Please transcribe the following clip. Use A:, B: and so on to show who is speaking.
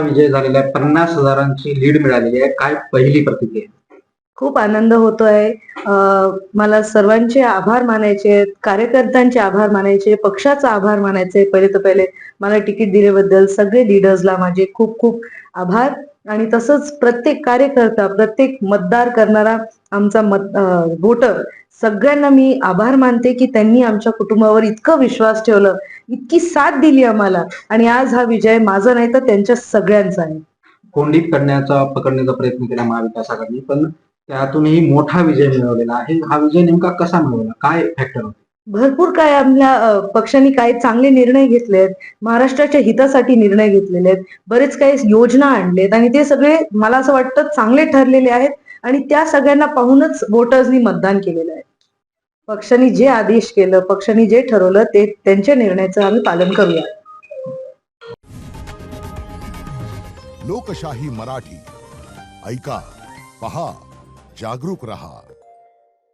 A: विजय झालेला आहे. 50,000ची लीड मिळालेली आहे. काय पहिली प्रतिक्रिया आहे?
B: खूप आनंद होतोय. मला सर्वांचे आभार मानायचे, कार्यकर्त्यांचे आभार मानायचे, पक्षाचा आभार मानायचे. पहिले तर पहिले मला तिकीट दिल्याबद्दल सगळे लीडर्सला माझे खूप खूप आभार. आणि तसंच प्रत्येक कार्यकर्ता, प्रत्येक मतदार करणारा आमचा वोटर सगळ्यांना मी आभार मानते की त्यांनी आमच्या कुटुंबावर इतकं विश्वास ठेवलं, इतकी साथ दिली आम्हाला आणि आज हा विजय माझा नाही तर त्यांच्या सगळ्यांचा आहे.
A: कोंडीत पकडण्याचा प्रयत्न केला महाविकास आघाडीने, पण त्यातूनही मोठा विजय मिळवलेला आहे. हा विजय नेमका कसा मिळवला? काय फॅक्टर होते?
B: भरपूर काय आपल्या पक्षांनी काही चांगले निर्णय घेतलेत, महाराष्ट्राच्या हितासाठी निर्णय घेतलेले आहेत, बरेच काही योजना आणलेत आणि ते सगळे मला असं वाटतं चांगले ठरलेले आहेत आणि त्या सगळ्यांना पाहूनच वोटर्सनी मतदान केलेलं आहे. पक्षांनी जे आदेश केलं, पक्षांनी जे ठरवलं ते त्यांच्या निर्णयाचं आम्ही पालन करूया.
C: लोकशाही मराठी ऐका, पहा, जागरूक रहा.